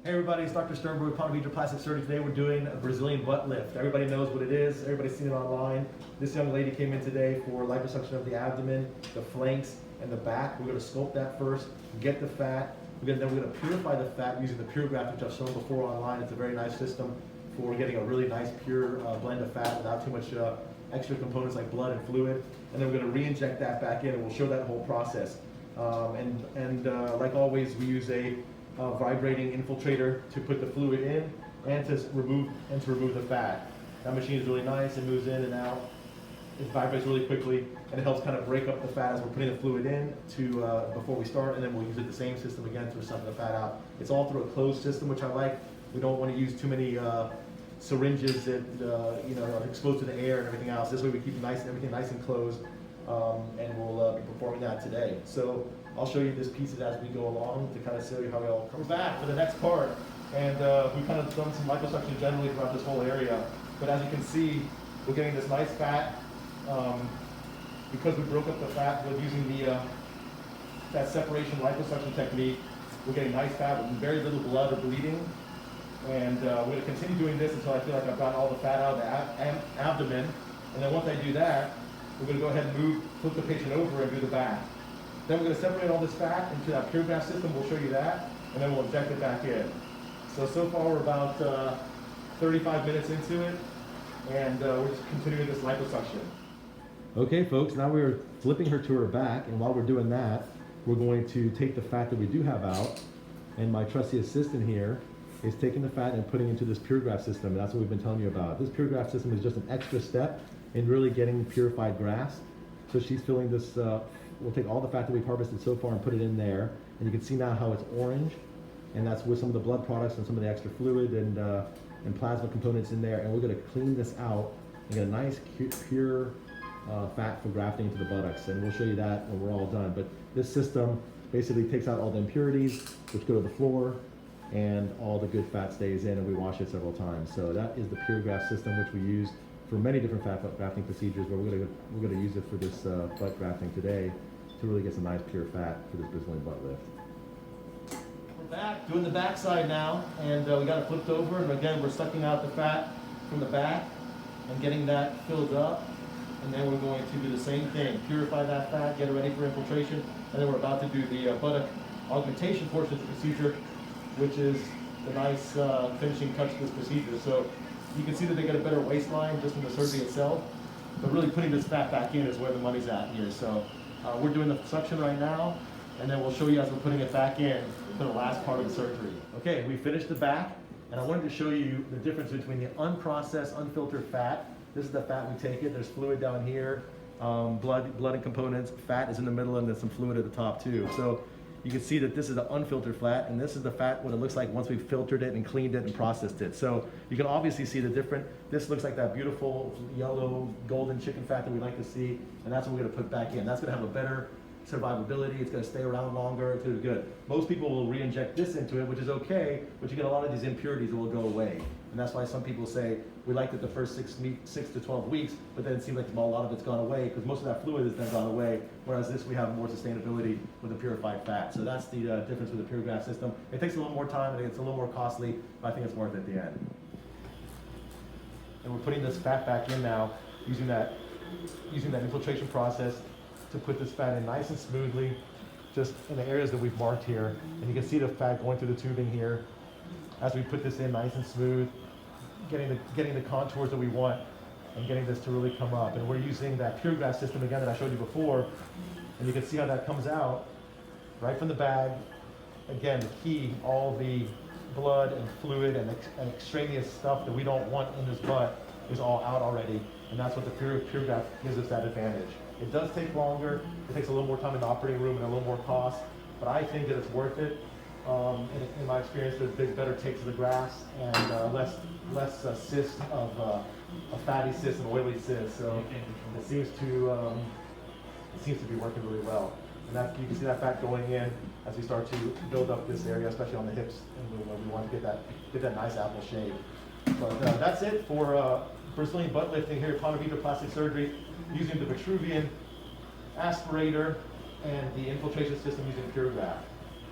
Hey everybody, it's Dr. Sternberg, Ponte Plastic Surgery. Today we're doing a Brazilian butt lift. Everybody knows what it is. Everybody's seen it online. This young lady came in today for liposuction of the abdomen, the flanks, and the back. We're going to sculpt that first, get the fat. Then we're going to purify the fat using the PureGraft, which I've shown before online. It's a very nice system for getting a really nice pure blend of fat without too much extra components like blood and fluid. And then we're going to re-inject that back in, and we'll show that whole process. Like always, we use a vibrating infiltrator to put the fluid in and to remove the fat. That machine is really nice. It moves in and out. It vibrates really quickly, and it helps kind of break up the fat as we're putting the fluid in before we start, and then we'll use it the same system again to suck the fat out. It's all through a closed system, which I like. We don't want to use too many syringes that are exposed to the air and everything else. This way we keep everything nice and closed, and we'll be performing that today. So I'll show you these pieces as we go along to kind of show you how we all come back for the next part. And we've kind of done some liposuction generally throughout this whole area. But as you can see, we're getting this nice fat. Because we broke up the fat with using the that separation liposuction technique, we're getting nice fat with very little blood or bleeding. And we're going to continue doing this until I feel like I've gotten all the fat out of the abdomen. And then once I do that, we're going to go ahead and flip the patient over and do the back. Then we're going to separate all this fat into that PureGraft system. We'll show you that, and then we'll inject it back in. So far we're about 35 minutes into it, and we're just continuing this liposuction. Okay folks, now we're flipping her to her back, and while we're doing that, we're going to take the fat that we do have out, and my trusty assistant here is taking the fat and putting it into this PureGraft system, and that's what we've been telling you about. This PureGraft system is just an extra step in really getting purified grafts. So she's filling this, we'll take all the fat that we've harvested so far and put it in there, and you can see now how it's orange, and that's with some of the blood products and some of the extra fluid and plasma components in there, and we're going to clean this out and get a nice pure fat for grafting into the buttocks, and we'll show you that when we're all done. But this system basically takes out all the impurities which go to the floor, and all the good fat stays in, and we wash it several times. So that is the PureGraft system, which we use for many different fat grafting procedures, but we're going to use it for this butt grafting today to really get some nice pure fat for this Brazilian butt lift. We're back doing the back side now, and we got it flipped over, and again we're sucking out the fat from the back and getting that filled up, and then we're going to do the same thing, purify that fat, get it ready for infiltration, and then we're about to do the buttock augmentation portion of the procedure, which is the nice finishing touch to this procedure. So you can see that they get a better waistline just from the surgery itself, but really putting this fat back in is where the money's at here. So we're doing the suction right now, and then we'll show you as we're putting it back in for the last part of the surgery. Okay, we finished the back, and I wanted to show you the difference between the unprocessed, unfiltered fat. This is the fat we take it. There's fluid down here, blood and components. Fat is in the middle, and there's some fluid at the top too. So you can see that this is the unfiltered fat, and this is the fat, what it looks like once we've filtered it and cleaned it and processed it. So you can obviously see the different, this looks like that beautiful yellow golden chicken fat that we like to see, and that's what we're gonna put back in. That's gonna have a better survivability, it's gonna stay around longer, it's gonna be good. Most people will re-inject this into it, which is okay, but you get a lot of these impurities that will go away. And that's why some people say, we liked it the first 6 to 12 weeks, but then it seems like a lot of it's gone away, because most of that fluid has then gone away, whereas this we have more sustainability with the purified fat. So that's the difference with the PureGraft system. It takes a little more time, and it's a little more costly, but I think it's worth it at the end. And we're putting this fat back in now, using that infiltration process to put this fat in nice and smoothly, just in the areas that we've marked here. And you can see the fat going through the tubing here as we put this in nice and smooth, getting the contours that we want, and getting this to really come up. And we're using that PureGraft system again that I showed you before, and you can see how that comes out right from the bag. Again, the key, all the blood and fluid and extraneous stuff that we don't want in this butt is all out already, and that's what the PureGraft gives us that advantage. It does take longer, it takes a little more time in the operating room and a little more cost, but I think that it's worth it. In my experience, there's better takes of the grafts and less cysts of fatty cysts and oily cysts. So it seems to be working really well. And that, you can see that fat going in as we start to build up this area, especially on the hips, and we want to get that nice apple shape. But that's it for Brazilian butt lifting here at Ponte Plastic Surgery, using the Vitruvian aspirator and the infiltration system using PureGraft.